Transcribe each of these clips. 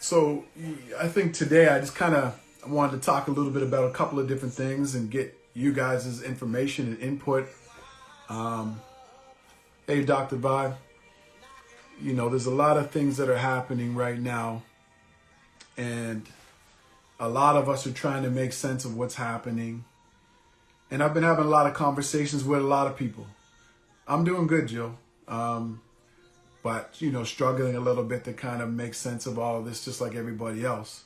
So I think today I just kind of wanted to talk a little bit about a couple of different things and get you guys' information and input. Um, hey, Dr. Vibe, there's a lot of things that are happening right now, and a lot of us are trying to make sense of what's happening. And I've been having a lot of conversations with a lot of people. I'm doing good, Joe. But struggling a little bit to kind of make sense of all of this, just like everybody else.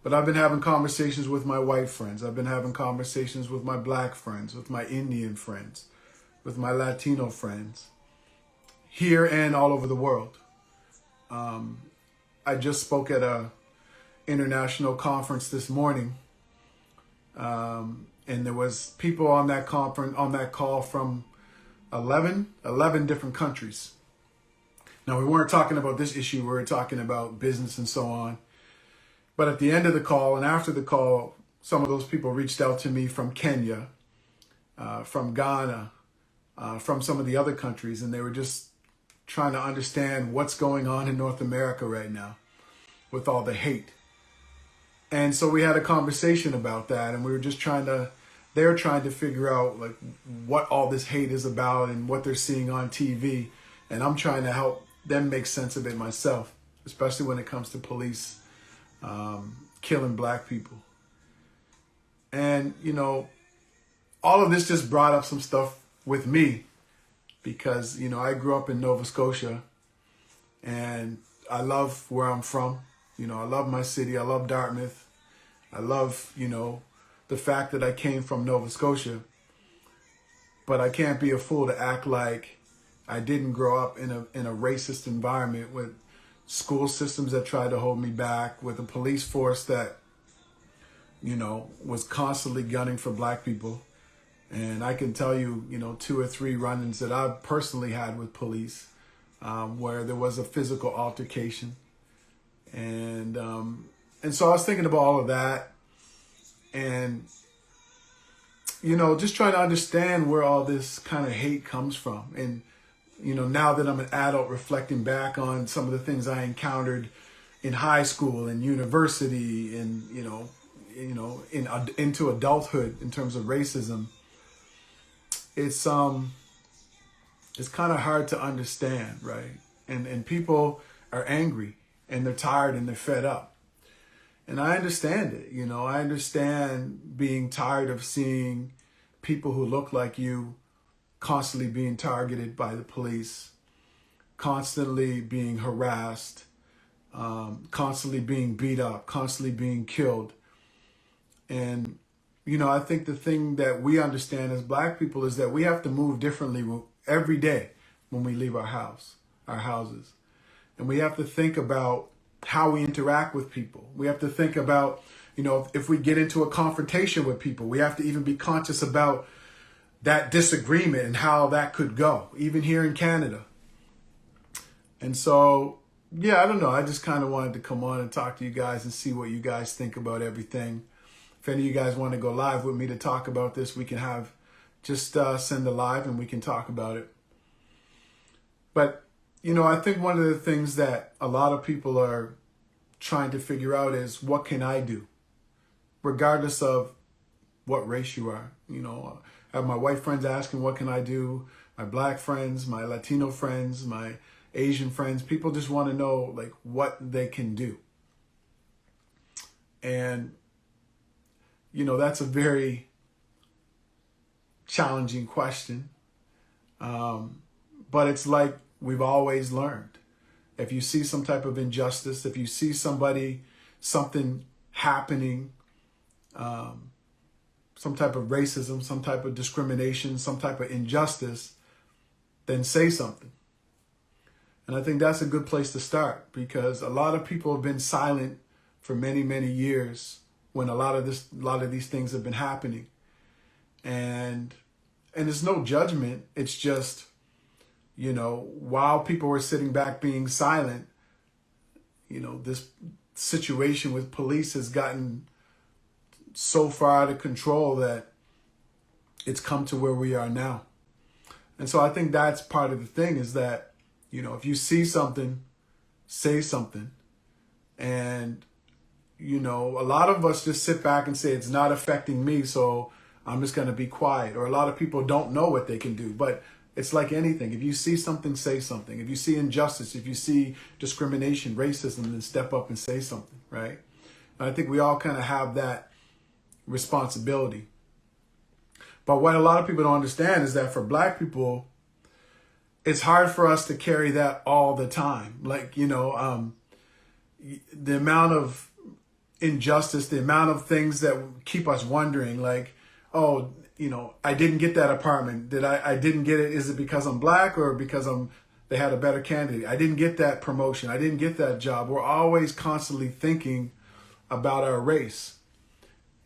But I've been having conversations with my white friends. I've been having conversations with my black friends, with my Indian friends, with my Latino friends, here and all over the world. I just spoke at a international conference this morning, and there was people on that call from 11 different countries. Now, we weren't talking about this issue. We were talking about business and so on. But at the end of the call and after the call, some of those people reached out to me from Kenya, from Ghana, from some of the other countries. And they were just trying to understand what's going on in North America right now with all the hate. And so we had a conversation about that. And we were just they're trying to figure out like what all this hate is about and what they're seeing on TV. And I'm trying to help them make sense of it myself, especially when it comes to police killing black people. And, all of this just brought up some stuff with me because, I grew up in Nova Scotia and I love where I'm from. I love my city. I love Dartmouth. I love, the fact that I came from Nova Scotia. But I can't be a fool to act like I didn't grow up in a racist environment with school systems that tried to hold me back, with a police force that, was constantly gunning for black people. And I can tell you, 2 or 3 run-ins that I've personally had with police where there was a physical altercation. And so I was thinking about all of that and, just trying to understand where all this kind of hate comes from. And, now that I'm an adult reflecting back on some of the things I encountered in high school and university and, into adulthood in terms of racism, it's kind of hard to understand, right? And people are angry and they're tired and they're fed up. And I understand it. I understand being tired of seeing people who look like you constantly being targeted by the police, constantly being harassed, constantly being beat up, constantly being killed. And, I think the thing that we understand as black people is that we have to move differently every day when we leave our houses. And we have to think about how we interact with people. We have to think about, if we get into a confrontation with people, we have to even be conscious about that disagreement and how that could go, even here in Canada. And so, I don't know. I just kind of wanted to come on and talk to you guys and see what you guys think about everything. If any of you guys want to go live with me to talk about this, we can send a live and we can talk about it. But, I think one of the things that a lot of people are trying to figure out is, what can I do? Regardless of what race you are. I have my white friends asking, what can I do? My black friends, my Latino friends, my Asian friends. People just want to know like what they can do. And, that's a very challenging question. But it's like we've always learned. If you see some type of injustice, if you see something happening, some type of racism, some type of discrimination, some type of injustice, then say something. And I think that's a good place to start because a lot of people have been silent for many, many years when a lot of these things have been happening. And it's no judgment. It's just, while people were sitting back being silent, this situation with police has gotten so far out of control that it's come to where we are now. And so I think that's part of the thing is that, if you see something, say something. And, you know, a lot of us just sit back and say, it's not affecting me, so I'm just going to be quiet. Or a lot of people don't know what they can do. But it's like anything. If you see something, say something. If you see injustice, if you see discrimination, racism, then step up and say something, right? And I think we all kind of have that responsibility. But what a lot of people don't understand is that for Black people, it's hard for us to carry that all the time. Like, you know, the amount of injustice, the amount of things that keep us wondering, like, oh, you know, I didn't get that apartment. I didn't get it? Is it because I'm Black or because they had a better candidate? I didn't get that promotion. I didn't get that job. We're always constantly thinking about our race.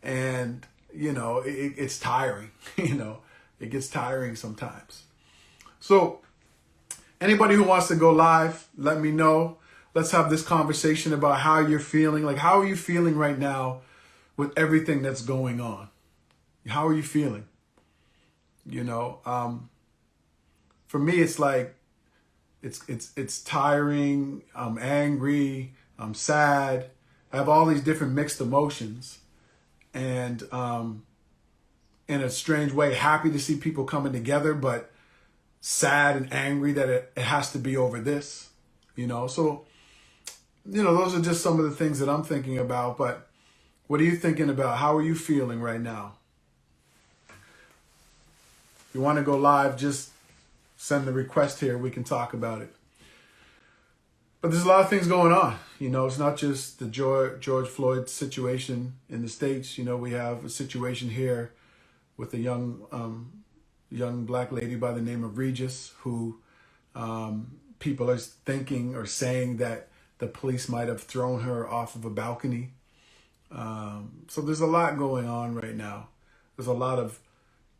And, you know, it's tiring. You know, it gets tiring sometimes. So anybody who wants to go live, let me know. Let's have this conversation about how you're feeling. Like, how are you feeling right now with everything that's going on? How are you feeling? You know, for me, it's like, it's tiring. I'm angry. I'm sad. I have all these different mixed emotions. And in a strange way, happy to see people coming together, but sad and angry that it has to be over this, you know? So, you know, those are just some of the things that I'm thinking about. But what are you thinking about? How are you feeling right now? If you want to go live, just send the request here. We can talk about it. But there's a lot of things going on. You know, it's not just the George Floyd situation in the States. You know, we have a situation here with a young Black lady by the name of Regis, who people are thinking or saying that the police might have thrown her off of a balcony. So there's a lot going on right now. There's a lot of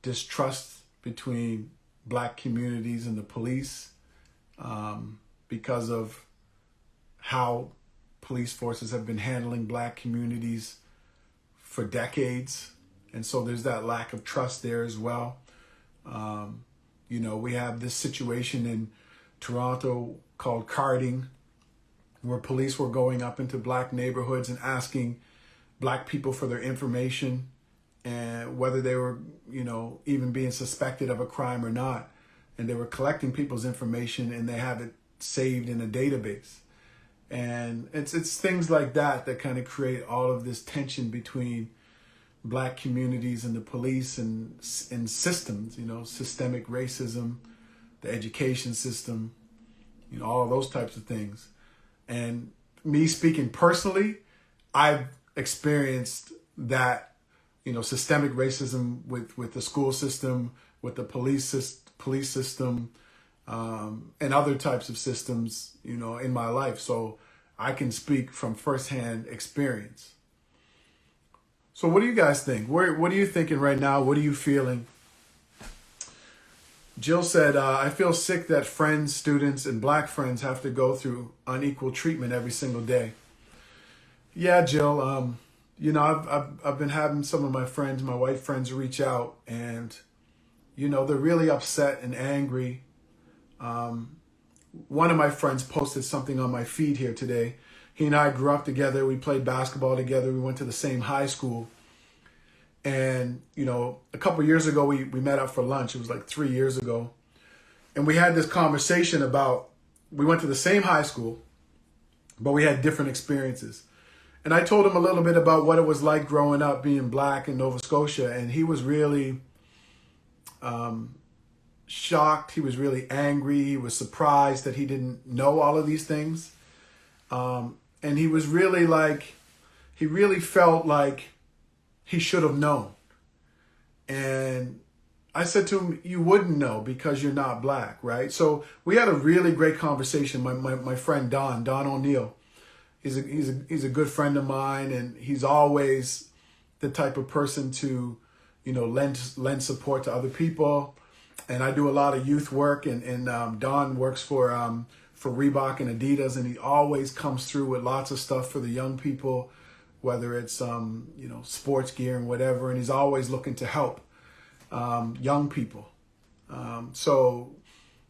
distrust between Black communities and the police because of how police forces have been handling Black communities for decades. And so there's that lack of trust there as well. You know, we have this situation in Toronto called carding, where police were going up into Black neighborhoods and asking Black people for their information and whether they were, you know, even being suspected of a crime or not. And they were collecting people's information and they have it saved in a database. And it's things like that that kind of create all of this tension between Black communities and the police and systems, you know, systemic racism, the education system, you know, all of those types of things. And me speaking personally, I've experienced that, you know, systemic racism with the school system, with the police system, and other types of systems, you know, in my life. So I can speak from firsthand experience. So what do you guys think? What are you thinking right now? What are you feeling? Jill said, I feel sick that friends, students, and Black friends have to go through unequal treatment every single day. Yeah, Jill, you know, I've been having some of my friends, my white friends, reach out, and, you know, they're really upset and angry. One of my friends posted something on my feed here today. He and I grew up together. We played basketball together. We went to the same high school. And, you know, a couple of years ago, we met up for lunch. It was like 3 years ago. And we had this conversation about, we went to the same high school, but we had different experiences. And I told him a little bit about what it was like growing up being Black in Nova Scotia. And he was really shocked. He was really angry. He was surprised that he didn't know all of these things. And he was really like, he really felt like he should have known. And I said to him, you wouldn't know because you're not Black, right? So we had a really great conversation. My friend Don O'Neill, he's a good friend of mine, and he's always the type of person to, you know, lend support to other people. And I do a lot of youth work, and Don works for Reebok and Adidas, and he always comes through with lots of stuff for the young people, whether it's you know, sports gear and whatever, and he's always looking to help young people. So,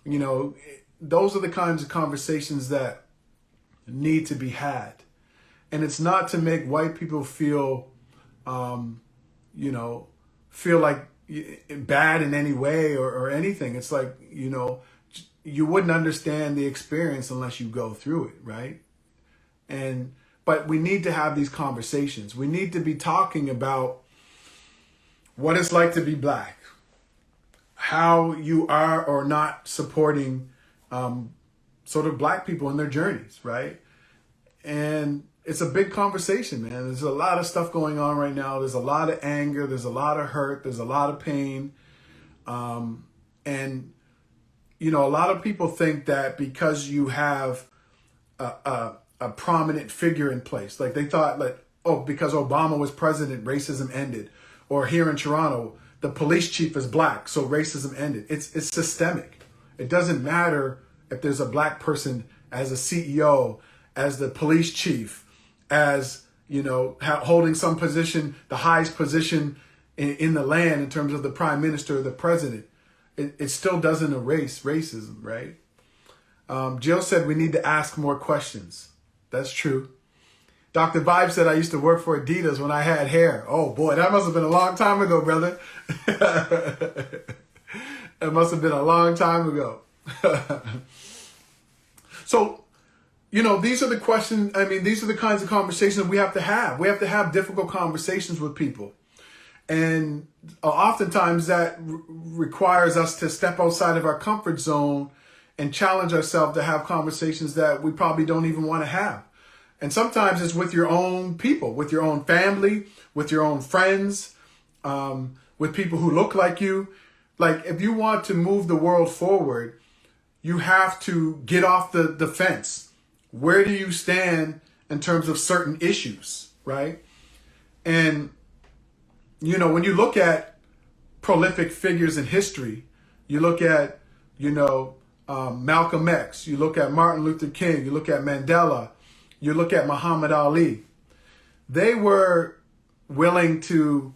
you know, those are the kinds of conversations that need to be had. And it's not to make white people feel, you know, feel like bad in any way or anything. It's like, you know, you wouldn't understand the experience unless you go through it, right? But we need to have these conversations. We need to be talking about what it's like to be black, how you are or not supporting sort of black people in their journeys, right? And it's a big conversation, man. There's a lot of stuff going on right now. There's a lot of anger. There's a lot of hurt. There's a lot of pain. And, you know, a lot of people think that because you have a prominent figure in place, like they thought, like, oh, because Obama was president, racism ended. Or here in Toronto, the police chief is black, so racism ended. It's systemic. It doesn't matter if there's a black person as a CEO, as the police chief, as, you know, holding some position, the highest position in the land in terms of the prime minister or the president. It still doesn't erase racism, right? Jill said we need to ask more questions. That's true. Dr. Vibe said I used to work for Adidas when I had hair. Oh boy, that must have been a long time ago, brother. It must have been a long time ago. So, you know, these are the questions. I mean, these are the kinds of conversations we have to have. We have to have difficult conversations with people. And oftentimes that requires us to step outside of our comfort zone and challenge ourselves to have conversations that we probably don't even want to have. And sometimes it's with your own people, with your own family, with your own friends, with people who look like you. Like, if you want to move the world forward, you have to get off the fence. Where do you stand in terms of certain issues, right? And, you know, when you look at prolific figures in history, you look at, you know, Malcolm X, you look at Martin Luther King, you look at Mandela, you look at Muhammad Ali. They were willing to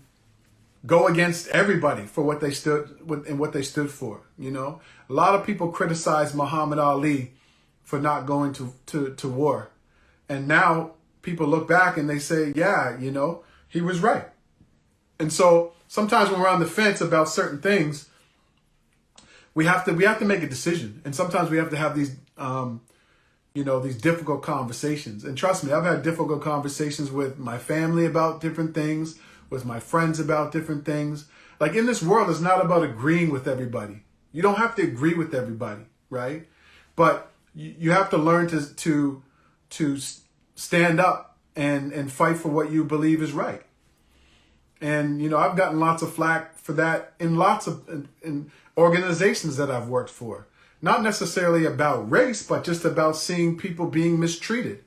go against everybody for what they stood and what they stood for. You know, a lot of people criticize Muhammad Ali for not going to war. And now people look back and they say, yeah, you know, he was right. And so sometimes when we're on the fence about certain things, we have to make a decision. And sometimes we have to have these, you know, these difficult conversations. And trust me, I've had difficult conversations with my family about different things, with my friends about different things. Like, in this world, it's not about agreeing with everybody. You don't have to agree with everybody, right? But you have to learn to stand up and fight for what you believe is right. And, you know, I've gotten lots of flack for that in lots of in organizations that I've worked for. Not necessarily about race, but just about seeing people being mistreated,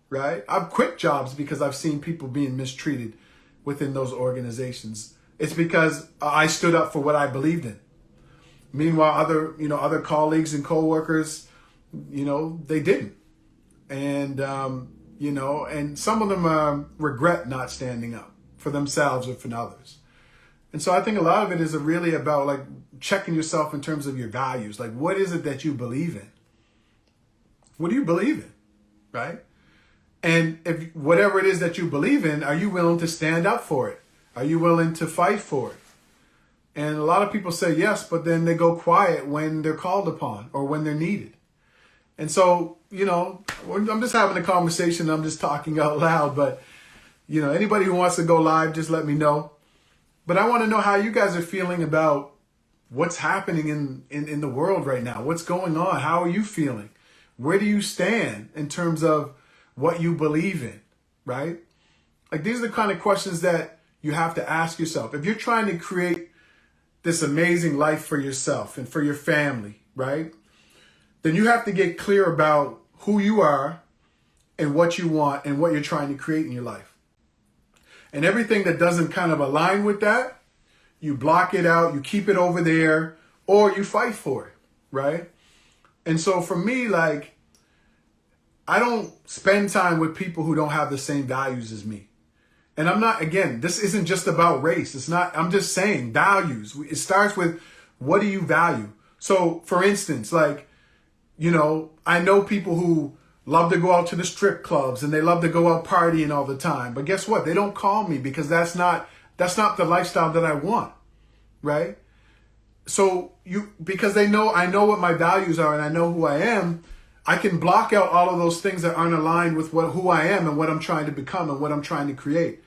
right? I've quit jobs because I've seen people being mistreated within those organizations. It's because I stood up for what I believed in. Meanwhile, other colleagues and coworkers, you know, they didn't. And, you know, and some of them regret not standing up for themselves or for others. And so I think a lot of it is really about, like, checking yourself in terms of your values. Like, what is it that you believe in? What do you believe in, right? And if whatever it is that you believe in, are you willing to stand up for it? Are you willing to fight for it? And a lot of people say yes, but then they go quiet when they're called upon or when they're needed. And so, you know, I'm just having a conversation. I'm just talking out loud. But, you know, anybody who wants to go live, just let me know. But I want to know how you guys are feeling about what's happening in the world right now. What's going on? How are you feeling? Where do you stand in terms of what you believe in, right? Like, these are the kind of questions that you have to ask yourself. If you're trying to create this amazing life for yourself and for your family, right? Then you have to get clear about who you are and what you want and what you're trying to create in your life. And everything that doesn't kind of align with that, you block it out, you keep it over there, or you fight for it, right? And so for me, like, I don't spend time with people who don't have the same values as me. And I'm not, again, this isn't just about race. It's not, I'm just saying values. It starts with, what do you value? So for instance, like, you know, I know people who love to go out to the strip clubs and they love to go out partying all the time. But guess what? They don't call me because that's not the lifestyle that I want, right? So because I know what my values are and I know who I am, I can block out all of those things that aren't aligned with who I am and what I'm trying to become and what I'm trying to create.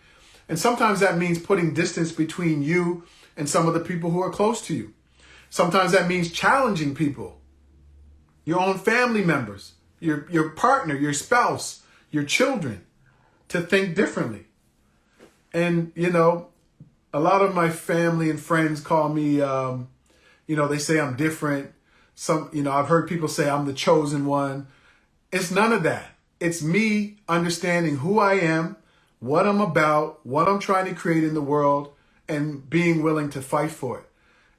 And sometimes that means putting distance between you and some of the people who are close to you. Sometimes that means challenging people, your own family members, your partner, your spouse, your children, to think differently. And, a lot of my family and friends call me, they say I'm different. I've heard people say I'm the chosen one. It's none of that. It's me understanding who I am, what I'm about, what I'm trying to create in the world, and being willing to fight for it.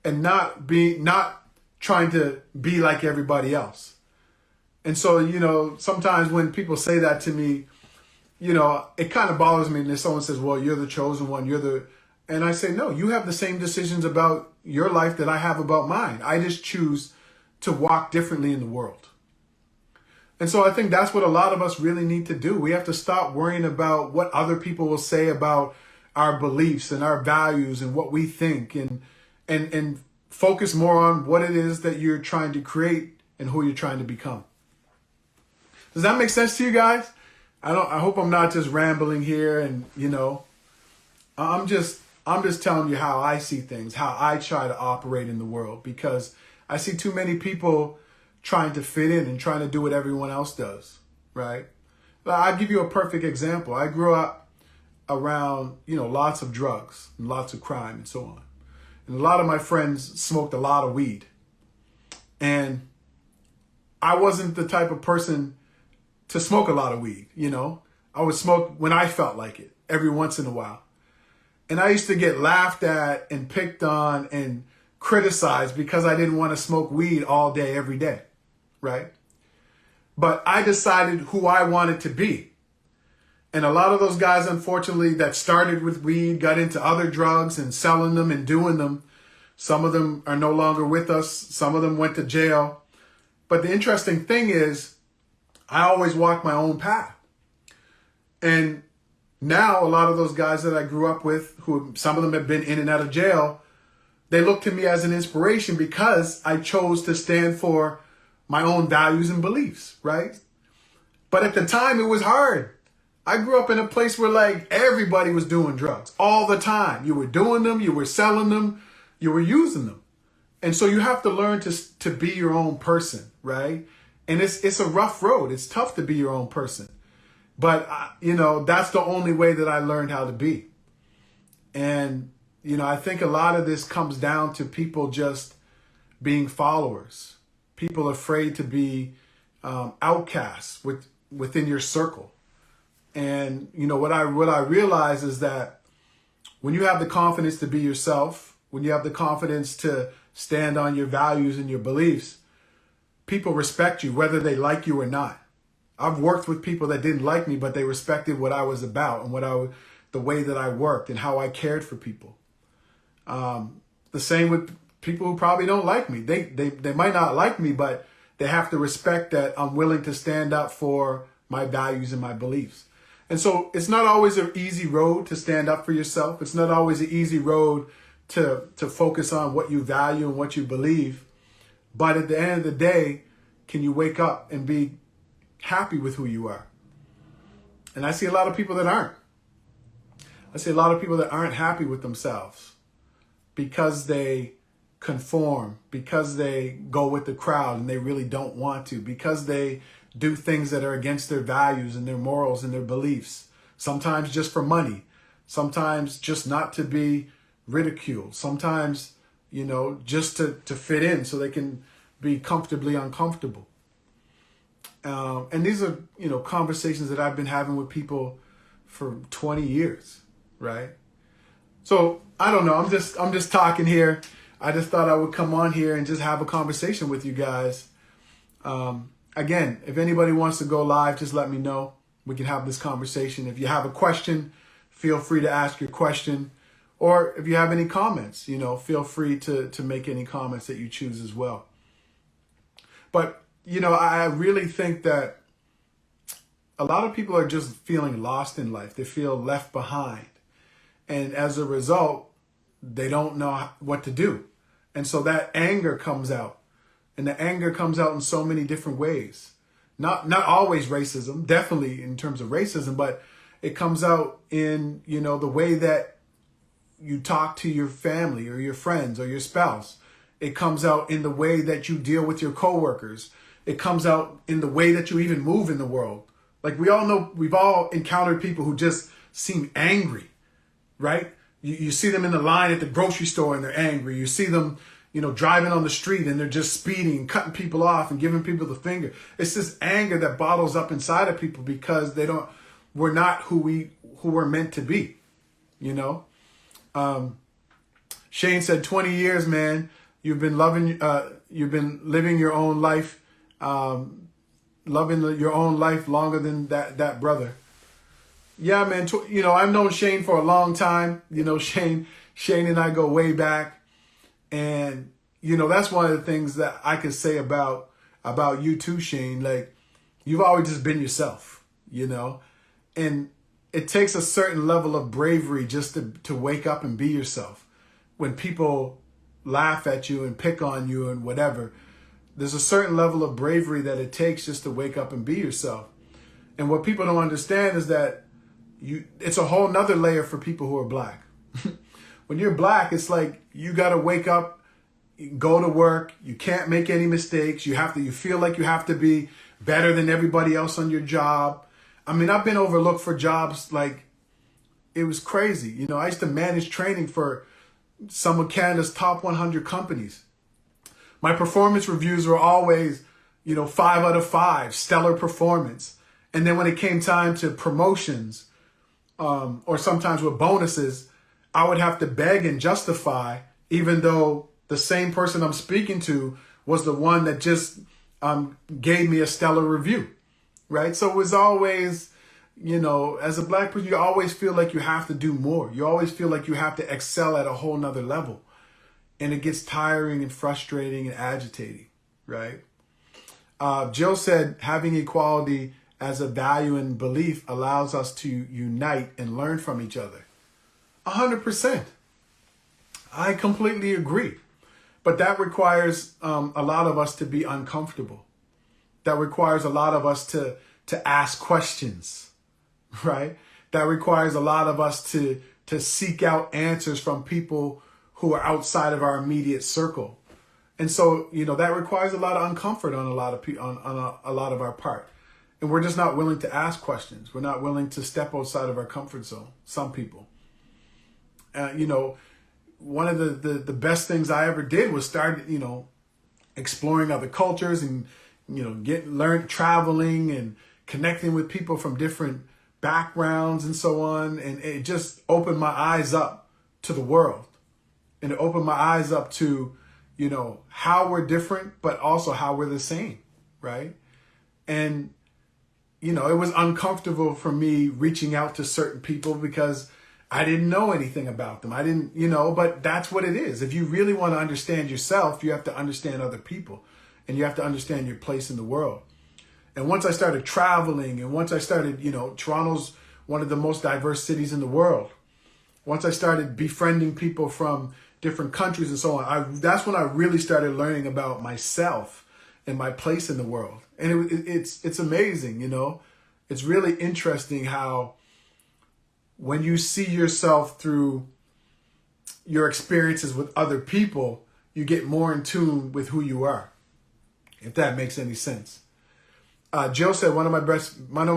And not trying to be like everybody else. And so, sometimes when people say that to me, it kind of bothers me. And someone says, well, you're the chosen one. And I say, no, you have the same decisions about your life that I have about mine. I just choose to walk differently in the world. And so I think that's what a lot of us really need to do. We have to stop worrying about what other people will say about our beliefs and our values and what we think, and focus more on what it is that you're trying to create and who you're trying to become. Does that make sense to you guys? I hope I'm not just rambling here and, I'm just telling you how I see things, how I try to operate in the world, because I see too many people trying to fit in and trying to do what everyone else does, right? I'll give you a perfect example. I grew up around, lots of drugs and lots of crime and so on. And a lot of my friends smoked a lot of weed. And I wasn't the type of person to smoke a lot of weed, I would smoke when I felt like it, every once in a while. And I used to get laughed at and picked on and criticized because I didn't want to smoke weed all day, every day, right? But I decided who I wanted to be. And a lot of those guys, unfortunately, that started with weed, got into other drugs and selling them and doing them. Some of them are no longer with us. Some of them went to jail. But the interesting thing is, I always walked my own path. And now a lot of those guys that I grew up with, who some of them have been in and out of jail, they look to me as an inspiration because I chose to stand for my own values and beliefs, right? But at the time, it was hard. I grew up in a place where everybody was doing drugs all the time. You were doing them, you were selling them, you were using them. And so you have to learn to be your own person, right? And it's a rough road. It's tough to be your own person. But, that's the only way that I learned how to be. And, I think a lot of this comes down to people just being followers, people afraid to be outcasts within your circle. And, what I realize is that when you have the confidence to be yourself, when you have the confidence to stand on your values and your beliefs, people respect you, whether they like you or not. I've worked with people that didn't like me, but they respected what I was about and the way that I worked and how I cared for people. The same with people who probably don't like me. They might not like me, but they have to respect that I'm willing to stand up for my values and my beliefs. And so it's not always an easy road to stand up for yourself. It's not always an easy road to focus on what you value and what you believe. But at the end of the day, can you wake up and be happy with who you are? And I see a lot of people that aren't. I see a lot of people that aren't happy with themselves because they conform, because they go with the crowd and they really don't want to, because they do things that are against their values and their morals and their beliefs. Sometimes just for money. Sometimes just not to be ridiculed. Sometimes, just to fit in so they can be comfortably uncomfortable. And these are, conversations that I've been having with people for 20 years, right? So I don't know. I'm just talking here. I just thought I would come on here and just have a conversation with you guys. Again, if anybody wants to go live, just let me know. We can have this conversation. If you have a question, feel free to ask your question. Or if you have any comments, feel free to make any comments that you choose as well. But, I really think that a lot of people are just feeling lost in life. They feel left behind. And as a result, they don't know what to do. And so that anger comes out. And the anger comes out in so many different ways. Not always racism, definitely in terms of racism, but it comes out in, the way that you talk to your family or your friends or your spouse. It comes out in the way that you deal with your coworkers. It comes out in the way that you even move in the world. Like we all know, we've all encountered people who just seem angry, right? You see them in the line at the grocery store and they're angry. You see them, driving on the street and they're just speeding, cutting people off and giving people the finger. It's this anger that bottles up inside of people because we're not who we're meant to be, Shane said, 20 years, man, you've been living your own life, loving your own life longer than that brother. Yeah, man. I've known Shane for a long time. Shane and I go way back. And, that's one of the things that I could say about you too, Shane. Like, you've always just been yourself, and it takes a certain level of bravery just to wake up and be yourself. When people laugh at you and pick on you and whatever, there's a certain level of bravery that it takes just to wake up and be yourself. And what people don't understand is that it's a whole nother layer for people who are black. When you're black, it's like you got to wake up, go to work. You can't make any mistakes. You feel like you have to be better than everybody else on your job. I mean, I've been overlooked for jobs like it was crazy. I used to manage training for some of Canada's top 100 companies. My performance reviews were always, 5 out of 5, stellar performance. And then when it came time to promotions, or sometimes with bonuses, I would have to beg and justify, even though the same person I'm speaking to was the one that just gave me a stellar review, right? So it was always, as a black person, you always feel like you have to do more. You always feel like you have to excel at a whole nother level. And it gets tiring and frustrating and agitating, right? Jill said, having equality as a value and belief allows us to unite and learn from each other. 100%. I completely agree. But that requires a lot of us to be uncomfortable. That requires a lot of us to ask questions, right? That requires a lot of us to seek out answers from people who are outside of our immediate circle. And so, that requires a lot of uncomfort on a lot of our part. And we're just not willing to ask questions. We're not willing to step outside of our comfort zone. Some people. One of the best things I ever did was start, exploring other cultures and, traveling and connecting with people from different backgrounds and so on. And it just opened my eyes up to the world. And it opened my eyes up to, how we're different, but also how we're the same, right? And, it was uncomfortable for me reaching out to certain people because I didn't know anything about them. I didn't, but that's what it is. If you really want to understand yourself, you have to understand other people and you have to understand your place in the world. And once I started traveling and once I started, Toronto's one of the most diverse cities in the world. Once I started befriending people from different countries and so on, that's when I really started learning about myself and my place in the world. And it's amazing, It's really interesting how when you see yourself through your experiences with other people, you get more in tune with who you are, if that makes any sense. Jill said, one of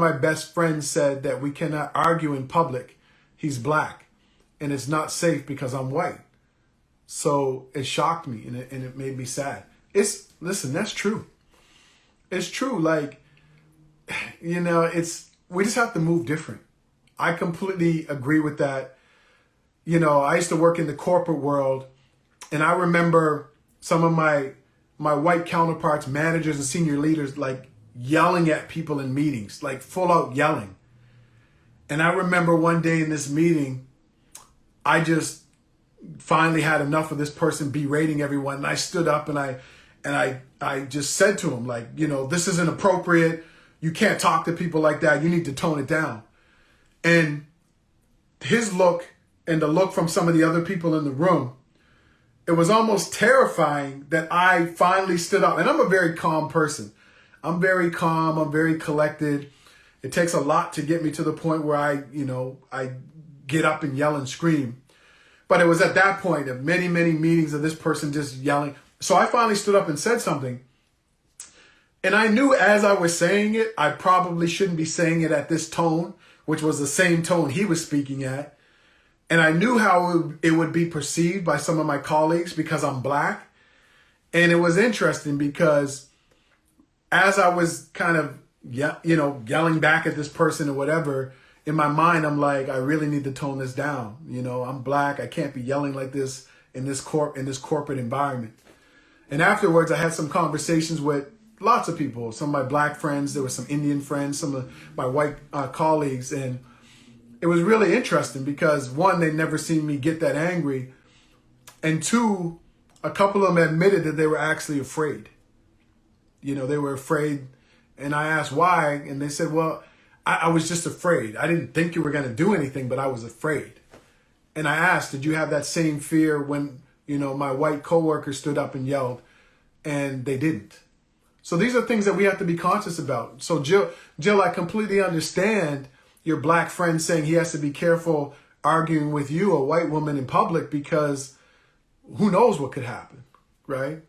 my best friends said that we cannot argue in public. He's black and it's not safe because I'm white. So it shocked me and it made me sad. Listen, that's true. It's true. Like, we just have to move different. I completely agree with that. I used to work in the corporate world and I remember some of my white counterparts, managers and senior leaders, like yelling at people in meetings, like full out yelling. And I remember one day in this meeting, I just finally had enough of this person berating everyone. And I stood up and I just said to him, like, this isn't appropriate. You can't talk to people like that. You need to tone it down. And his look and the look from some of the other people in the room, it was almost terrifying that I finally stood up. And I'm a very calm person. I'm very calm. I'm very collected. It takes a lot to get me to the point where I get up and yell and scream. But it was at that point of many, many meetings of this person just yelling. So I finally stood up and said something. And I knew as I was saying it, I probably shouldn't be saying it at this tone, which was the same tone he was speaking at. And I knew how it would be perceived by some of my colleagues because I'm black. And it was interesting because as I was kind of, yelling back at this person or whatever, in my mind, I'm like, I really need to tone this down. I'm black. I can't be yelling like this in this corporate environment. And afterwards, I had some conversations with lots of people, some of my black friends. There were some Indian friends, some of my white colleagues. And it was really interesting because, one, they'd never seen me get that angry. And two, a couple of them admitted that they were actually afraid. They were afraid. And I asked why. And they said, well, I was just afraid. I didn't think you were going to do anything, but I was afraid. And I asked, did you have that same fear when, my white coworker stood up and yelled? And they didn't. So these are things that we have to be conscious about. So Jill, I completely understand your black friend saying he has to be careful arguing with you, a white woman, in public, because who knows what could happen, right?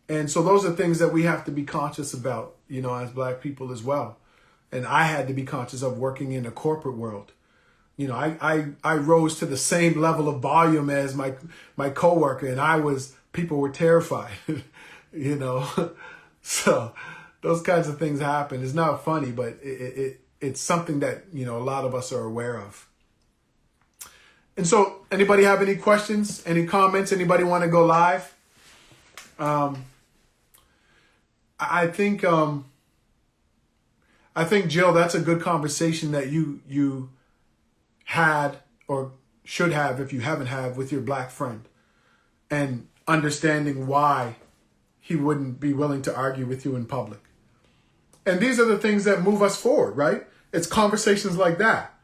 And so those are things that we have to be conscious about, as black people as well. And I had to be conscious of working in a corporate world. I rose to the same level of volume as my coworker, and people were terrified, So those kinds of things happen. It's not funny, but it's something that, a lot of us are aware of. And so anybody have any questions, any comments? Anybody want to go live? I think, Jill, that's a good conversation that you had or should have, if you haven't had, with your black friend, and understanding why he wouldn't be willing to argue with you in public. And these are the things that move us forward, right? It's conversations like that.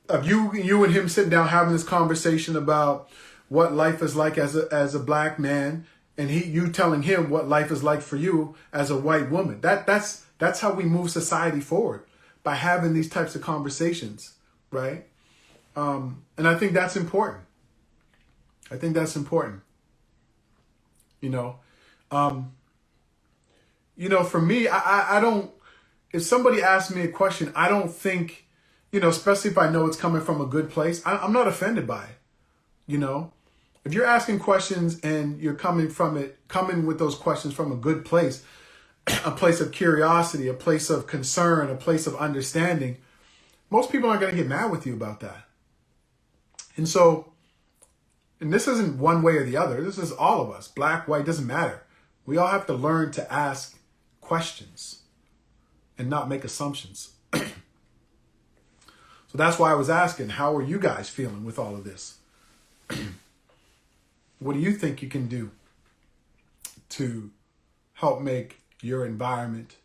Of you and him sitting down having this conversation about what life is like as a black man, and you telling him what life is like for you as a white woman. That's how we move society forward, by having these types of conversations, right? And I think that's important. For me, I don't, if somebody asks me a question, I don't think, especially if I know it's coming from a good place, I'm not offended by it. If you're asking questions and you're coming with those questions from a good place, a place of curiosity, a place of concern, a place of understanding, most people aren't going to get mad with you about that. And so, and this isn't one way or the other. This is all of us. Black, white, doesn't matter. We all have to learn to ask questions and not make assumptions. So that's why I was asking, how are you guys feeling with all of this? What do you think you can do to help make your environment,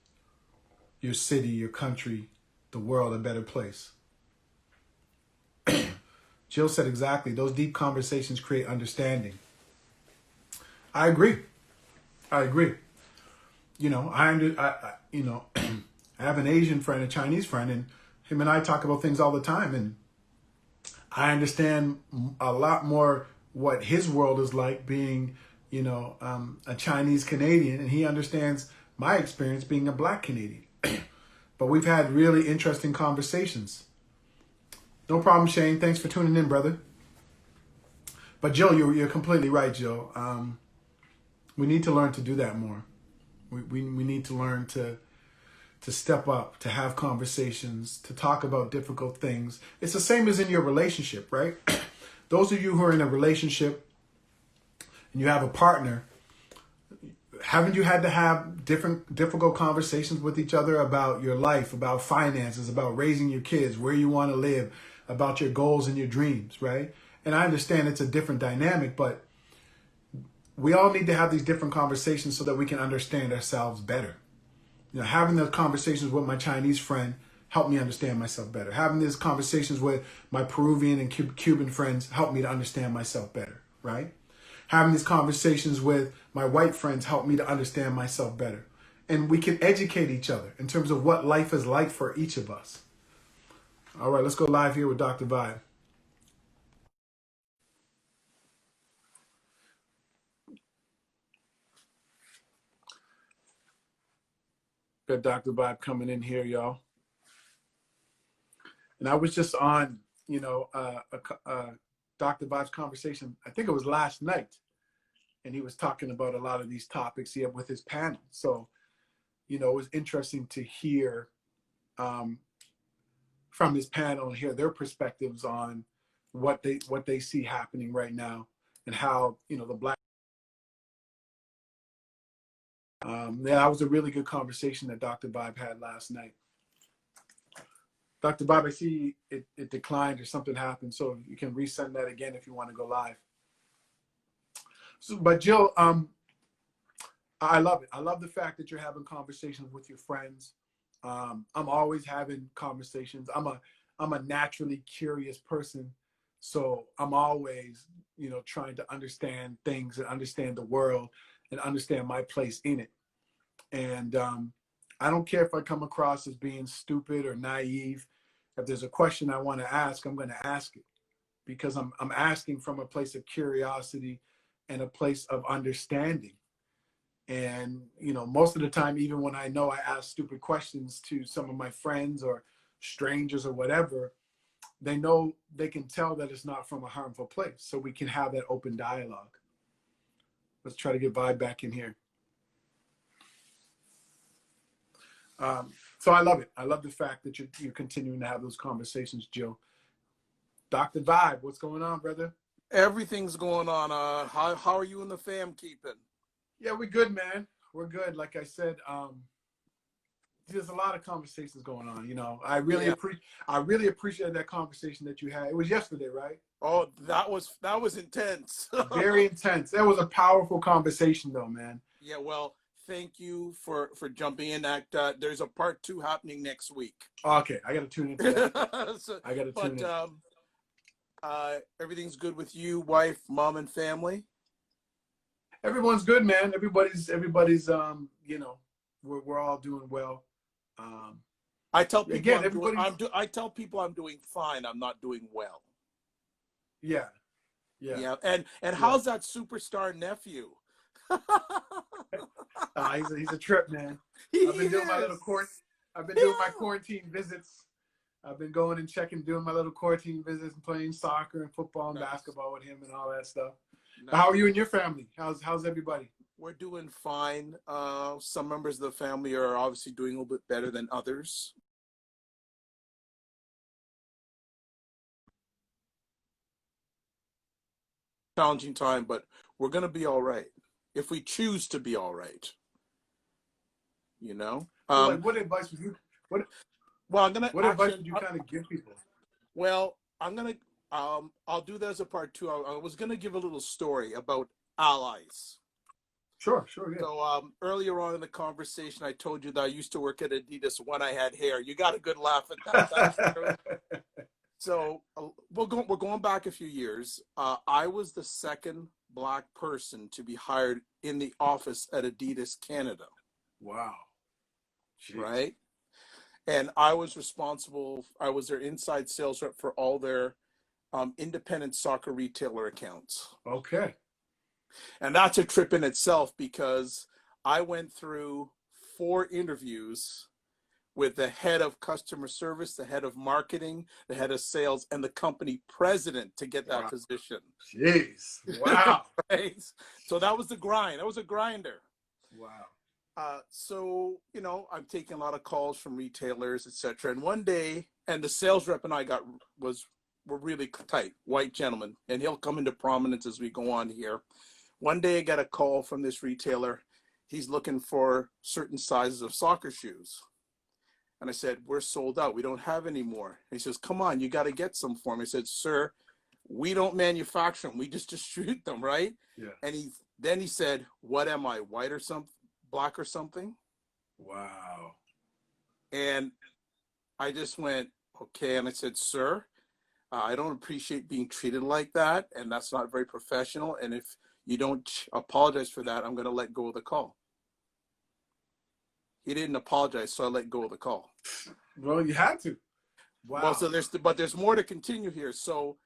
your city, your country, the world a better place? Jill said exactly. Those deep conversations create understanding. I agree. I have an Asian friend, a Chinese friend, and him and I talk about things all the time. And I understand a lot more what his world is like being, a Chinese Canadian, and he understands my experience being a black Canadian. But we've had really interesting conversations. No problem, Shane. Thanks for tuning in, brother. But Joe, you're completely right, Joe. We need to learn to do that more. We need to learn to step up, to have conversations, to talk about difficult things. It's the same as in your relationship, right? Those of you who are in a relationship and you have a partner, haven't you had to have difficult conversations with each other about your life, about finances, about raising your kids, where you want to live, about your goals and your dreams, right? And I understand it's a different dynamic, but we all need to have these different conversations so that we can understand ourselves better. Having those conversations with my Chinese friend helped me understand myself better. Having these conversations with my Peruvian and Cuban friends helped me to understand myself better, right? Having these conversations with my white friends helped me to understand myself better. And we can educate each other in terms of what life is like for each of us. All right, let's go live here with Dr. Vibe. Got Dr. Vibe coming in here, y'all. And I was just on, Dr. Vibe's conversation, I think it was last night, and he was talking about a lot of these topics he had with his panel. So, it was interesting to hear from his panel and hear their perspectives on what they see happening right now and how, the Black. That was a really good conversation that Dr. Vibe had last night. Dr. Bob, I see it declined or something happened, so you can resend that again if you want to go live. So, but Jill, I love it. I love the fact that you're having conversations with your friends. I'm always having conversations. I'm a naturally curious person, so I'm always, trying to understand things and understand the world and understand my place in it. And I don't care if I come across as being stupid or naive. If there's a question I want to ask, I'm going to ask it because I'm asking from a place of curiosity and a place of understanding. And, most of the time, even when I know I ask stupid questions to some of my friends or strangers or whatever, they know, they can tell that it's not from a harmful place. So we can have that open dialogue. Let's try to get Vibe back in here. So I love it. I love the fact that you're continuing to have those conversations, Joe. Dr. Vibe, what's going on, brother? Everything's going on. How are you and the fam keeping? Yeah, we're good, man. We're good. Like I said, there's a lot of conversations going on. I really appreciate that conversation that you had. It was yesterday, right? Oh, that was intense. Very intense. That was a powerful conversation, though, man. Yeah, well, thank you for jumping in. There's a part 2 happening next week. Okay, I got to tune into that. So, I got to tune in. Everything's good with you, wife, mom, and family? Everyone's good, man. Everybody's we're all doing well. I tell people again, I tell people I'm doing fine. I'm not doing well. Yeah. And how's that superstar nephew? He's a trip, man. I've been doing my quarantine visits. I've been going and doing my little quarantine visits and playing soccer and football and basketball with him and all that stuff. Nice. How are you and your family? How's everybody? We're doing fine. Some members of the family are obviously doing a little bit better than others. Challenging time, but we're going to be all right if we choose to be all right. So what advice would you? What advice would you kind of give people? Well, I'm gonna. I'll do that as a part 2. I was gonna give a little story about allies. Sure, yeah. So earlier on in the conversation, I told you that I used to work at Adidas when I had hair. You got a good laugh at that. That's true. So we're going back a few years. I was the second Black person to be hired in the office at Adidas Canada. Wow. Jeez. Right? And I was their inside sales rep for all their independent soccer retailer accounts. Okay. And that's a trip in itself because I went through 4 interviews with the head of customer service, the head of marketing, the head of sales, and the company president to get that position. Jeez. Wow. Right? So that was the grind. That was a grinder. Wow. So, I'm taking a lot of calls from retailers, etc. And one day, and the sales rep and I were really tight, white gentleman, and he'll come into prominence as we go on here. One day I got a call from this retailer. He's looking for certain sizes of soccer shoes. And I said, we're sold out. We don't have any more. And he says, come on, you got to get some for me. I said, sir, we don't manufacture them. We just distribute them, right? Yeah. And he said, what am I, white or something, black or something? Wow. And I just went, okay. And I said, sir, I don't appreciate being treated like that. And that's not very professional. And if you don't apologize for that, I'm going to let go of the call. He didn't apologize, so I let go of the call. Well, you had to. Well, Wow. so there's more to continue here. So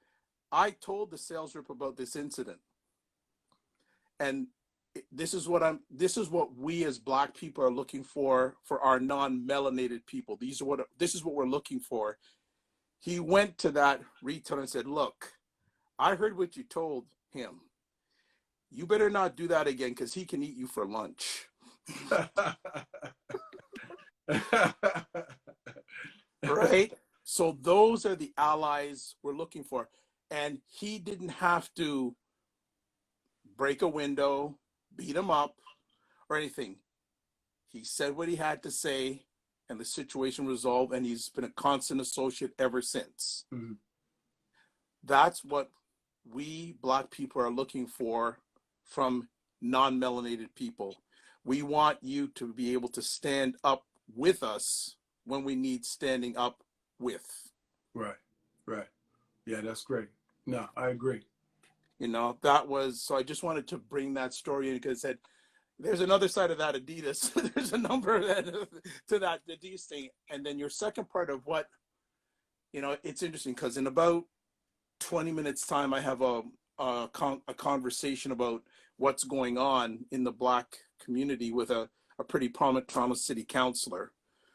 I told the sales rep about this incident, and this is what we as Black people are looking for our non-melanated people. This is what we're looking for. He went to that retailer and said, "Look, I heard what you told him. You better not do that again because he can eat you for lunch." Right? So those are the allies we're looking for. And he didn't have to break a window, beat him up, or anything. He said what he had to say, and the situation resolved, and he's been a constant associate ever since. Mhm. That's what we Black people are looking for from non-melanated people. We want you to be able to stand up with us when we need standing up with. Right. Right. Yeah, that's great. No, I agree. That was, so I just wanted to bring that story in because it said there's another side of that Adidas. There's a number of that, to that Adidas thing. And then your second part of what, it's interesting because in about 20 minutes time, I have a conversation about what's going on in the Black community with a pretty prominent Toronto city councilor.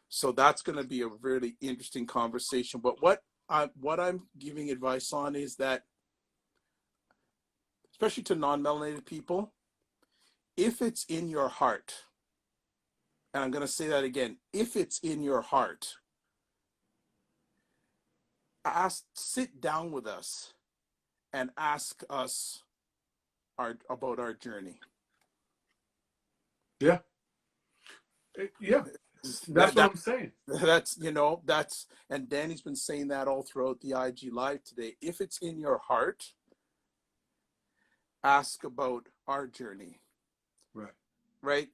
So that's going to be a really interesting conversation. But what I'm giving advice on is that, especially to non-melanated people, if it's in your heart, and I'm going to say that again, if it's in your heart, sit down with us and ask us about our journey. Yeah. Yeah. That's That what that I'm saying. that's and Danny's been saying that all throughout the IG live today. If it's in your heart, ask about our journey. Right. Right?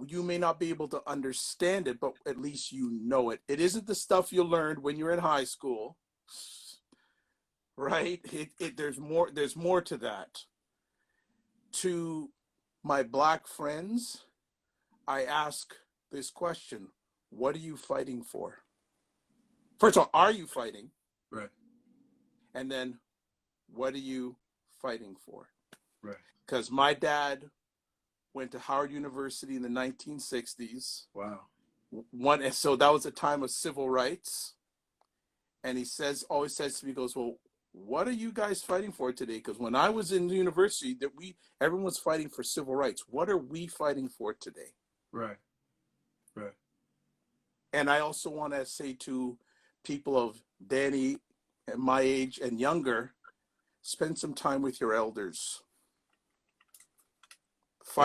You may not be able to understand it, but at least you know it. It isn't the stuff you learned when you're in high school, right? There's more to that. To my Black friends, I ask this question: what are you fighting for? First of all, are you fighting? Right. And then, what are you fighting for? Right. Because my dad went to Howard University in the 1960s. Wow. So that was a time of civil rights. And he always says to me, he goes, well, what are you guys fighting for today? Because when I was in the university, everyone was fighting for civil rights. What are we fighting for today? Right. Right. And I also want to say to people of Danny and my age and younger, spend some time with your elders. Yeah.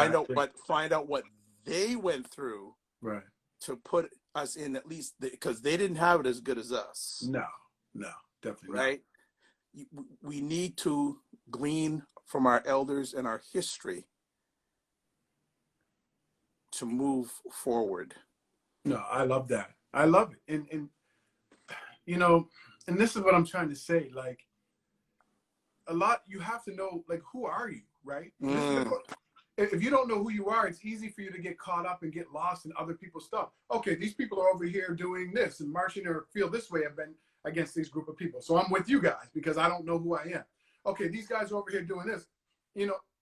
Find out what they went through Right. to put us in, at least because they didn't have it as good as us. No. No. Definitely not. Right? We need to glean from our elders and our history to move forward. No, I love that. I love it. And you know, and this is what I'm trying to say. Like a lot, you have to know, like, who are you, right? If you don't know who you are, it's easy for you to get caught up and get lost in other people's stuff. Okay, these people are over here doing this and marching or feel this way. I've been against these group of people. So I'm with you guys because I don't know who I am. Okay, these guys are over here doing this.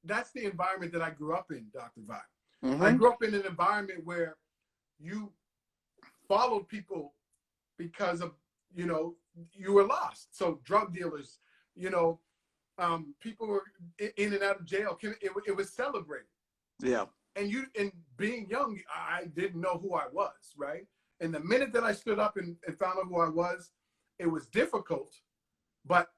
That's the environment that I grew up in, Dr. Vibe. Mm-hmm. I grew up in an environment where you followed people because of, you were lost. So drug dealers, people were in and out of jail. It was celebrated. Yeah. And being young, I didn't know who I was, right? And the minute that I stood up and found out who I was, it was difficult, but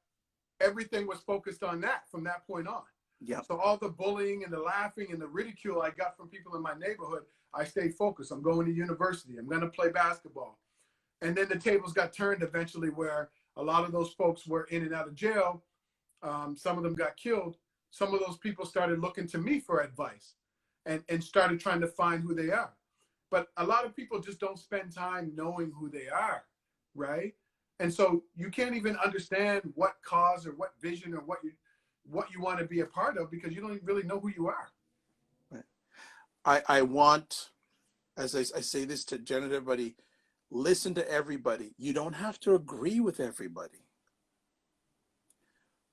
everything was focused on that from that point on. Yeah. So all the bullying and the laughing and the ridicule I got from people in my neighborhood, I stayed focused. I'm going to university. I'm going to play basketball. And then the tables got turned eventually where a lot of those folks were in and out of jail. Some of them got killed. Some of those people started looking to me for advice and started trying to find who they are. but a lot of people just don't spend time knowing who they are, right? And so you can't even understand what cause or what vision or what you want to be a part of because you don't even really know who you are. I want, as I say this to Jen and everybody, listen to everybody. You don't have to agree with everybody,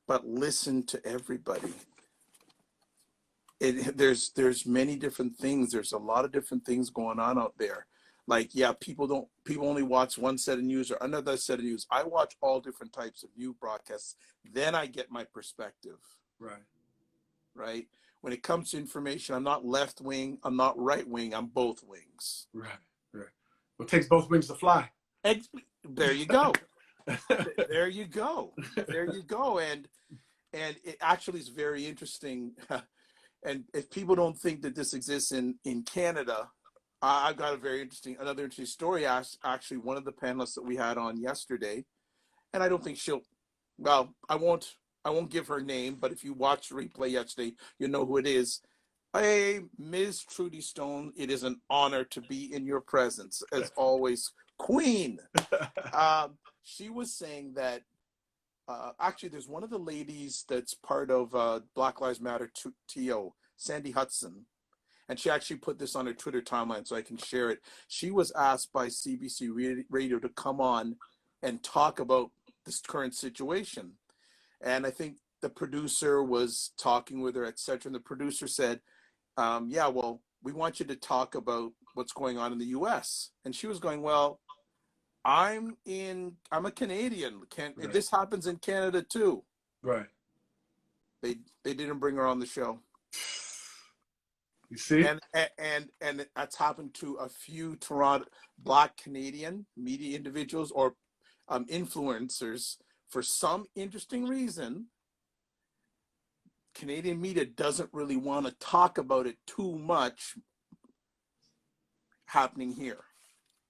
but listen to everybody. There's many different things. There's a lot of different things going on out there. Like, yeah, people only watch one set of news or another set of news. I watch all different types of news broadcasts. Then I get my perspective. Right. Right. When it comes to information, I'm not left wing. I'm not right wing. I'm both wings. Right. Right. Well, it takes both wings to fly. There you go. There you go. There you go. And it actually is very interesting. And if people don't think that this exists in Canada, I've got another interesting story. Actually, one of the panelists that we had on yesterday, and I don't think I won't give her name, but if you watched the replay yesterday, you know who it is. Hey, Ms. Trudy Stone, it is an honor to be in your presence, as always, Queen. She was saying that actually, there's one of the ladies that's part of Black Lives Matter TO, Sandy Hudson, and she actually put this on her Twitter timeline so I can share it. She was asked by CBC Radio to come on and talk about this current situation. And I think the producer was talking with her, etc. And the producer said, yeah, well, we want you to talk about what's going on in the US. And she was going, well, I'm a Canadian. Right. This happens in Canada too. Right. They didn't bring her on the show. You see? And that's happened to a few Toronto Black Canadian media individuals or influencers. For some interesting reason, Canadian media doesn't really want to talk about it too much happening here.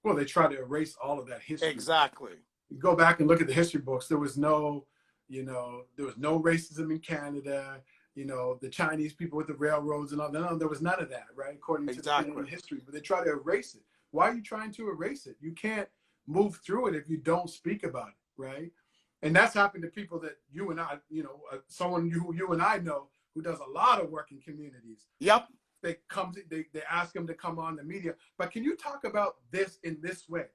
Well, they try to erase all of that history. Exactly. You go back and look at the history books. There was no racism in Canada. The Chinese people with the railroads and all that. No, there was none of that, right? According to the Canadian history. But they try to erase it. Why are you trying to erase it? You can't move through it if you don't speak about it, right? And that's happened to people that you and I, someone you and I know who does a lot of work in communities. Yep. They ask them to come on the media, but can you talk about this in this way?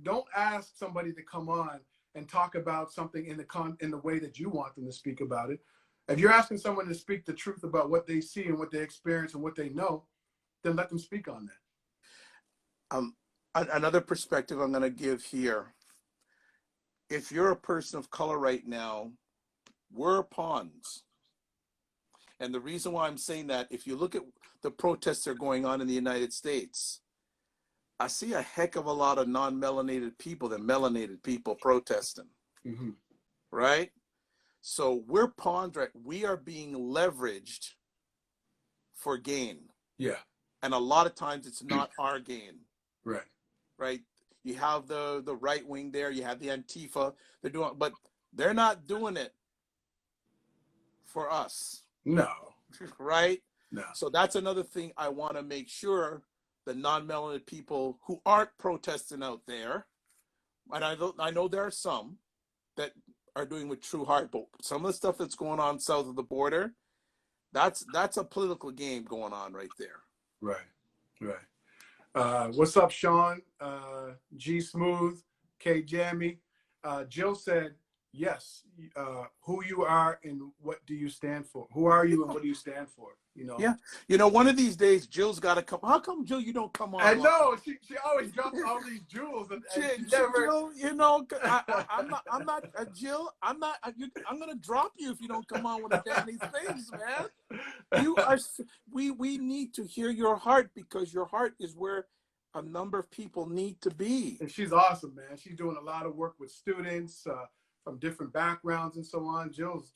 Don't ask somebody to come on and talk about something in the way that you want them to speak about it. If you're asking someone to speak the truth about what they see and what they experience and what they know, then let them speak on that. Another perspective I'm going to give here. If you're a person of color right now, we're pawns. And the reason why I'm saying that, if you look at the protests that are going on in the United States, I see a heck of a lot of non-melanated people than melanated people protesting. Mm-hmm. Right? So we're pawns, right? We are being leveraged for gain. Yeah. And a lot of times it's not our gain. Right. Right? You have the right wing there, you have the Antifa, but they're not doing it for us. No. Right? No. So that's another thing I want to make sure the non-melanated people who aren't protesting out there, and I know there are some that are doing with true heart, but some of the stuff that's going on south of the border, that's a political game going on right there. Right. What's up, Sean? G Smooth, K Jammy. Jill said, yes, who you are and what do you stand for? Who are you and what do you stand for? Yeah. One of these days, Jill's got to come. How come, Jill, you don't come on? I know. She always drops all these jewels. And Jill, I'm not, Jill, I'm going to drop you if you don't come on with a damn these things, man. We need to hear your heart, because your heart is where a number of people need to be. And she's awesome, man. She's doing a lot of work with students from different backgrounds and so on. Jill's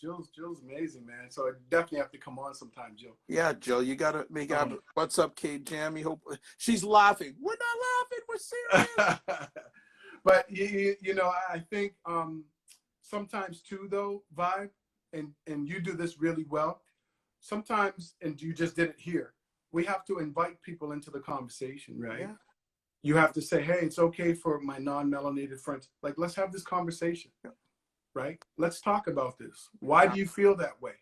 amazing, man. So I definitely have to come on sometime, Jill. Yeah, Jill, you gotta make up. What's up, Kate Jammy? Hope she's laughing. We're not laughing. We're serious. But I think sometimes too, though, Vibe, and you do this really well. Sometimes, and you just did it here, we have to invite people into the conversation, right? Yeah. You have to say, hey, it's okay for my non-melanated friends. Like, let's have this conversation, Yeah. right? Let's talk about this. Why do you feel that way?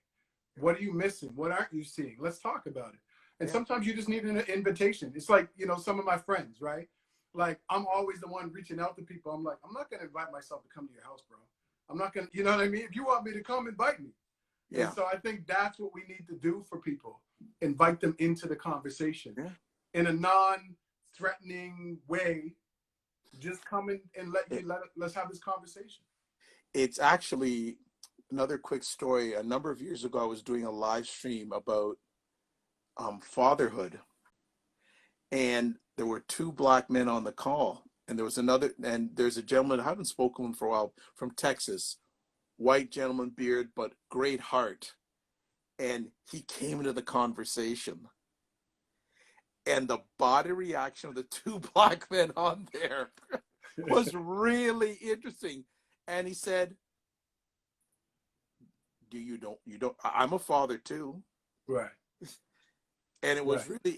What are you missing? What aren't you seeing? Let's talk about it. And Yeah. sometimes you just need an invitation. It's like, you know, some of my friends, right? Like, I'm always the one reaching out to people. I'm like, I'm not going to invite myself to come to your house, bro. I'm not going to, you know what I mean? If you want me to come, invite me. And Yeah. so I think that's what we need to do for people. Invite them into the conversation Yeah. in a non-threatening way. Just come in and let's have this conversation. It's actually another quick story. A number of years ago, I was doing a live stream about fatherhood, and there were two black men on the call, and there was another, and there's a gentleman I haven't spoken with for a while from Texas, white gentleman, beard, but great heart, and he came into the conversation, and the body reaction of the two black men on there was really interesting, and he said, "Do you don't? I'm a father too." Right. And it was Right. really,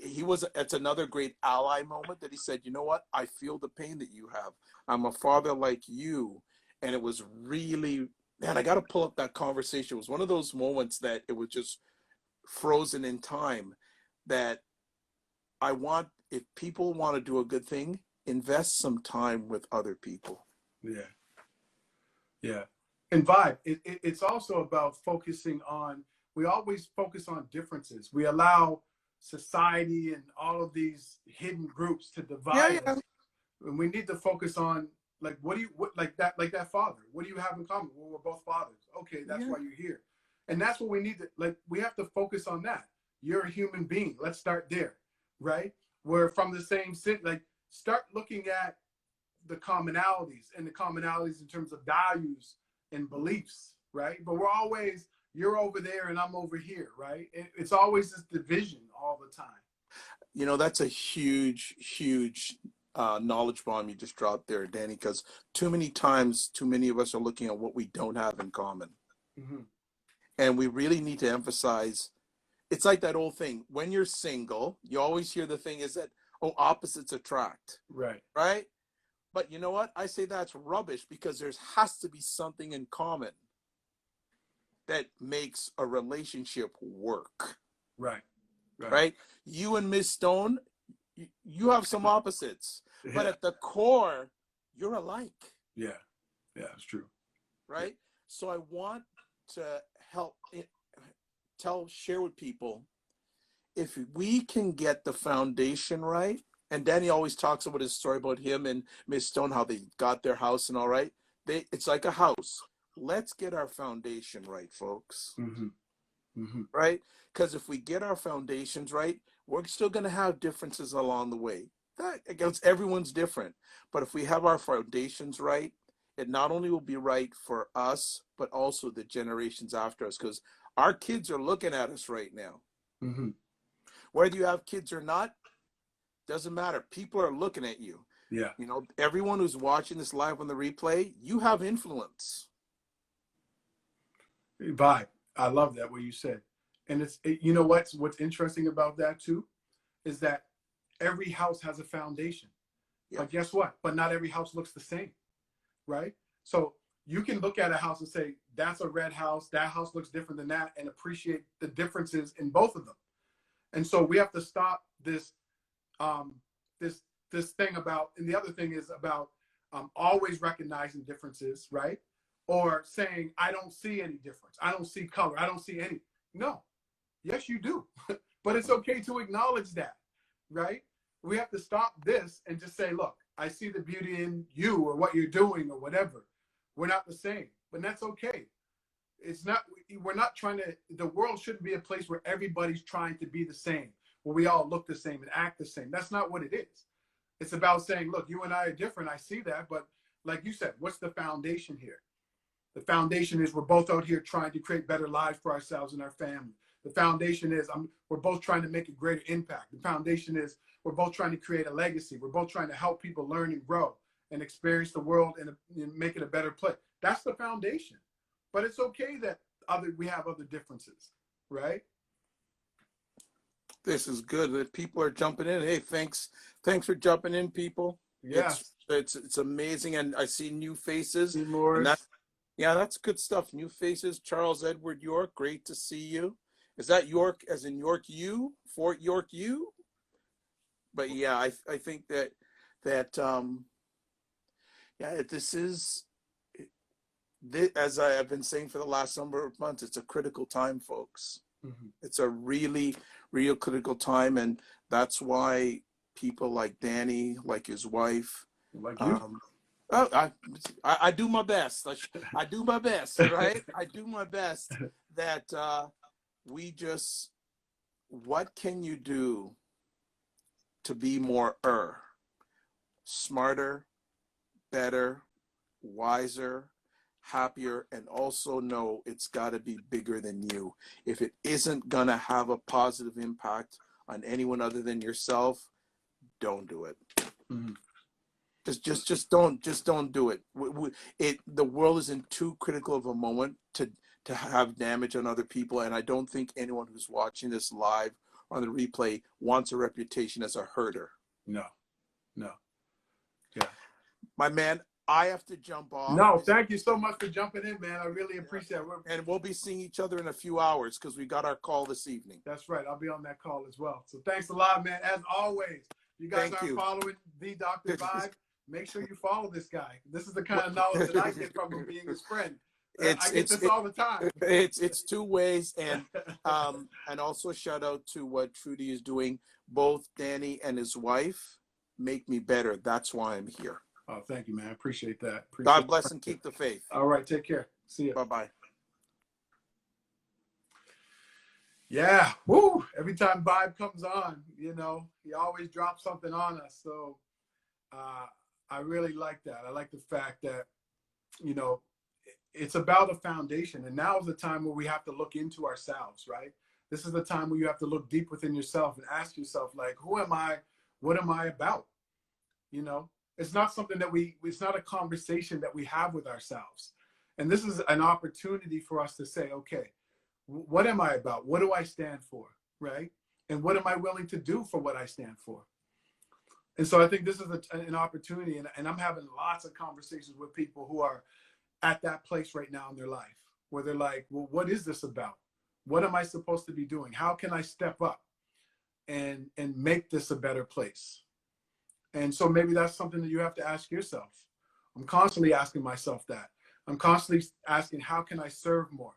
it's another great ally moment that he said, you know what? I feel the pain that you have. I'm a father like you. And it was really, man, I got to pull up that conversation. It was one of those moments that it was just frozen in time, that if people want to do a good thing, invest some time with other people. Yeah. Yeah. And vibe, it's also about focusing on, we always focus on differences. We allow society and all of these hidden groups to Yeah, divide yeah, us. And we need to focus on, like, like that father, what do you have in common? Well, we're both fathers. Okay, that's yeah. why you're here. And that's what we need to, like, we have to focus on that. You're a human being. Let's start there, right? We're from the same city. Like, start looking at the commonalities, and the commonalities in terms of values and beliefs, right? But we're always, you're over there and I'm over here, right? It's always this division all the time. You know, that's a huge, huge knowledge bomb you just dropped there, Danny, because too many times, too many of us are looking at what we don't have in common. Mm-hmm. And we really need to emphasize, it's like that old thing. When you're single, you always hear the thing is that, oh, opposites attract, Right. right? But you know what? I say that's rubbish, because there has to be something in common that makes a relationship work, Right. Right. right? You and Miss Stone, you have some opposites, but Yeah. at the core, you're alike, Yeah. Yeah. It's true. right? So I want to share with people, if we can get the foundation right, and Danny always talks about his story about him and Miss Stone, how they got their house and all right. It's like a house. Let's get our foundation right, folks. Mm-hmm. Mm-hmm. Right? Because if we get our foundations right, we're still going to have differences along the way. That, against everyone's different. But if we have our foundations right, it not only will be right for us, but also the generations after us. Because our kids are looking at us right now. Mm-hmm. Whether you have kids or not, doesn't matter. People are looking at you. Yeah. You know, everyone who's watching this live on the replay, you have influence. Vibe. I love that what you said. And you know what's interesting about that too is that every house has a foundation. Yeah. But guess what? But not every house looks the same, right? So you can look at a house and say, that's a red house, that house looks different than that, and appreciate the differences in both of them. And so we have to stop this um, this thing about, and the other thing is about always recognizing differences, right? Or saying, I don't see any difference. I don't see color. I don't see any. No, yes, you do. But it's okay to acknowledge that, right? We have to stop this and just say, look, I see the beauty in you or what you're doing or whatever. We're not the same, but that's okay. It's not, we're not trying to, the world shouldn't be a place where everybody's trying to be the same, where we all look the same and act the same. That's not what it is. It's about saying, look, you and I are different. I see that. But like you said, what's the foundation here? The foundation is we're both out here trying to create better lives for ourselves and our family. The foundation is we're both trying to make a greater impact. The foundation is we're both trying to create a legacy. We're both trying to help people learn and grow and experience the world and make it a better place. That's the foundation. But it's okay that we have other differences, right? This is good that people are jumping in. Hey, thanks for jumping in, people. It's Yes. it's amazing, and I see new faces, and that Seymour's. yeah, that's good stuff. New faces. Charles Edward York, great to see you. Is that York as in York U, Fort York U? But yeah, I think that yeah, this is as I have been saying for the last number of months, it's a critical time, folks. Mm-hmm. It's a really, real critical time, and that's why people like Danny, like his wife, Like you. um, oh, I do my best. I do my best, right? I do my best. That we just, what can you do to be more smarter, better, wiser, happier, and also know it's got to be bigger than you. If it isn't going to have a positive impact on anyone other than yourself, don't do it. Mm-hmm. Just don't do it. The world is in too critical of a moment to have damage on other people, and I don't think anyone who's watching this live on the replay wants a reputation as a herder. No, no. Yeah. My man, I have to jump off. No, thank you so much for jumping in, man. I really appreciate it. And we'll be seeing each other in a few hours because we got our call this evening. That's right. I'll be on that call as well. So thanks a lot, man. As always, you guys aren't following the Dr. Vibe, make sure you follow this guy. This is the kind of knowledge that I get from him being his friend. I get this all the time. It's two ways, and also a shout out to what Trudy is doing. Both Danny and his wife make me better. That's why I'm here. Oh, thank you, man. I appreciate that. God bless and keep the faith. All right, take care. See you. Bye-bye. Yeah, woo! Every time Vibe comes on, he always drops something on us. So I really like that. I like the fact that, it's about a foundation. And now is the time where we have to look into ourselves, right? This is the time where you have to look deep within yourself and ask yourself, like, who am I? What am I about? It's not something it's not a conversation that we have with ourselves. And this is an opportunity for us to say, okay, what am I about? What do I stand for? Right? And what am I willing to do for what I stand for? And so I think this is an opportunity. And I'm having lots of conversations with people who are at that place right now in their life where they're like, well, what is this about? What am I supposed to be doing? How can I step up and make this a better place? And so maybe that's something that you have to ask yourself. I'm constantly asking myself that. I'm constantly asking, how can I serve more?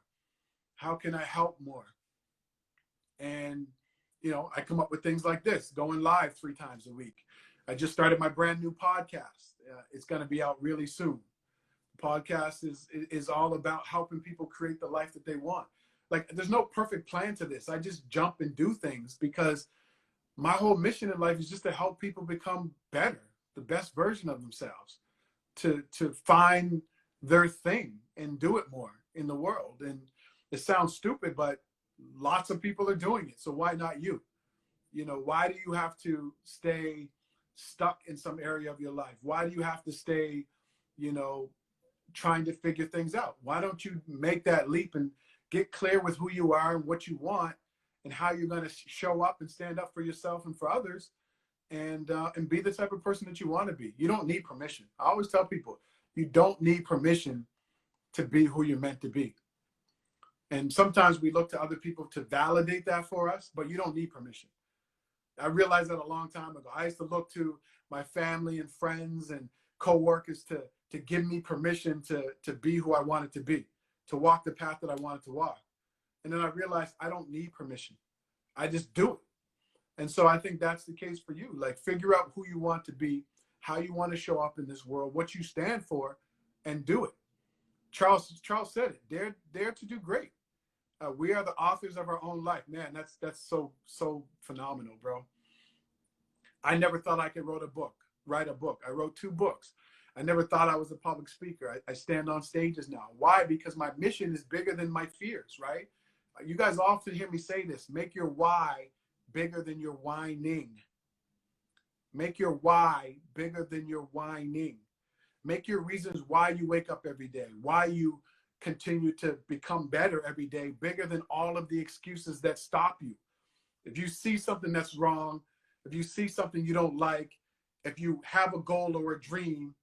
How can I help more? And, I come up with things like this, going live 3 times a week. I just started my brand new podcast. It's going to be out really soon. The podcast is all about helping people create the life that they want. Like, there's no perfect plan to this. I just jump and do things because my whole mission in life is just to help people become better, the best version of themselves, to find their thing and do it more in the world. And it sounds stupid, but lots of people are doing it. So why not you? Why do you have to stay stuck in some area of your life? Why do you have to stay, trying to figure things out? Why don't you make that leap and get clear with who you are and what you want and how you're going to show up and stand up for yourself and for others and be the type of person that you want to be? You don't need permission. I always tell people, you don't need permission to be who you're meant to be. And sometimes we look to other people to validate that for us, but you don't need permission. I realized that a long time ago. I used to look to my family and friends and coworkers to give me permission to be who I wanted to be, to walk the path that I wanted to walk. And then I realized I don't need permission. I just do it. And so I think that's the case for you. Like, figure out who you want to be, how you want to show up in this world, what you stand for, and do it. Charles said it. Dare to do great. We are the authors of our own life. Man, that's so phenomenal, bro. I never thought I could write a book. I wrote 2 books. I never thought I was a public speaker. I stand on stages now. Why? Because my mission is bigger than my fears, right? You guys often hear me say this: make your why bigger than your whining. Make your why bigger than your whining. Make your reasons why you wake up every day, why you continue to become better every day, bigger than all of the excuses that stop you. If you see something that's wrong, if you see something you don't like, if you have a goal or a dream,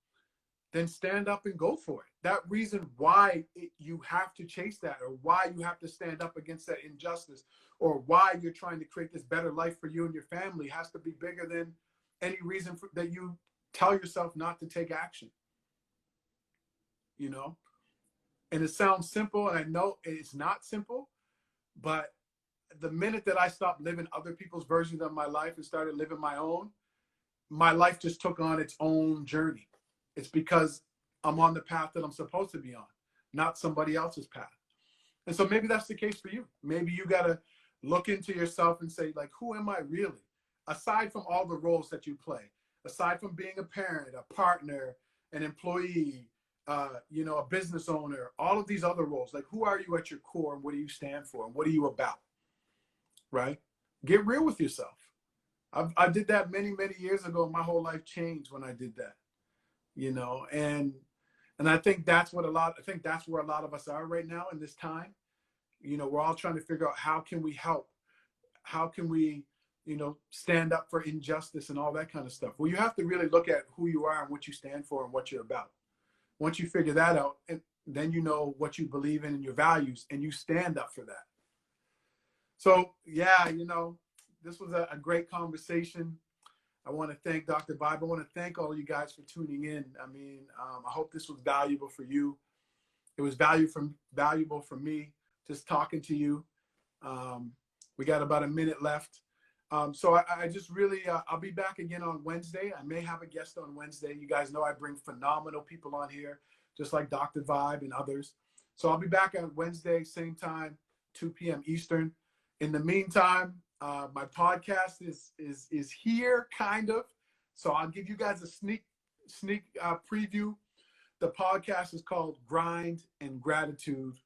then stand up and go for it. That reason why you have to chase that, or why you have to stand up against that injustice, or why you're trying to create this better life for you and your family has to be bigger than any reason that you tell yourself not to take action. You know? And it sounds simple, and I know it's not simple, but the minute that I stopped living other people's versions of my life and started living my own, my life just took on its own journey. It's because I'm on the path that I'm supposed to be on, not somebody else's path. And so maybe that's the case for you. Maybe you got to look into yourself and say, like, who am I really? Aside from all the roles that you play, aside from being a parent, a partner, an employee, a business owner, all of these other roles, like, who are you at your core, and what do you stand for, and what are you about, right? Get real with yourself. I did that many, many years ago. My whole life changed when I did that, and I think that's where a lot of us are right now in this time. We're all trying to figure out how can we help, how can we, stand up for injustice and all that kind of stuff. Well, you have to really look at who you are and what you stand for and what you're about. Once you figure that out, and then you know what you believe in and your values, and you stand up for that. So yeah, this was a great conversation. I want to thank Dr. Vibe. I want to thank all you guys for tuning in. I mean, I hope this was valuable for you. It was valuable for me just talking to you. We got about a minute left. So I just really, I'll be back again on Wednesday. I may have a guest on Wednesday. You guys know I bring phenomenal people on here, just like Dr. Vibe and others. So I'll be back on Wednesday, same time, 2 p.m. Eastern. In the meantime, my podcast is here, kind of. So I'll give you guys a sneak preview. The podcast is called Grind and Gratitude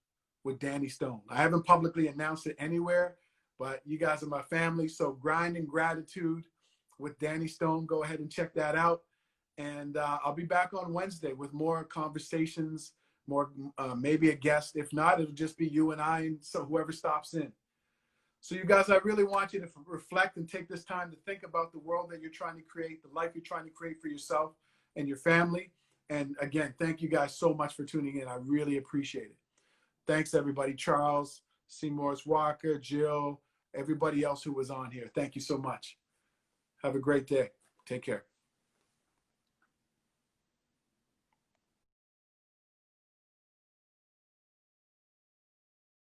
with Danny Stone. I haven't publicly announced it anywhere, but you guys are my family. So Grind and Gratitude with Danny Stone. Go ahead and check that out. And I'll be back on Wednesday with more conversations, more maybe a guest. If not, it'll just be you and I and so whoever stops in. So you guys, I really want you to reflect and take this time to think about the world that you're trying to create, the life you're trying to create for yourself and your family. And again, thank you guys so much for tuning in. I really appreciate it. Thanks, everybody. Charles, Seymour's Walker, Jill, everybody else who was on here. Thank you so much. Have a great day. Take care.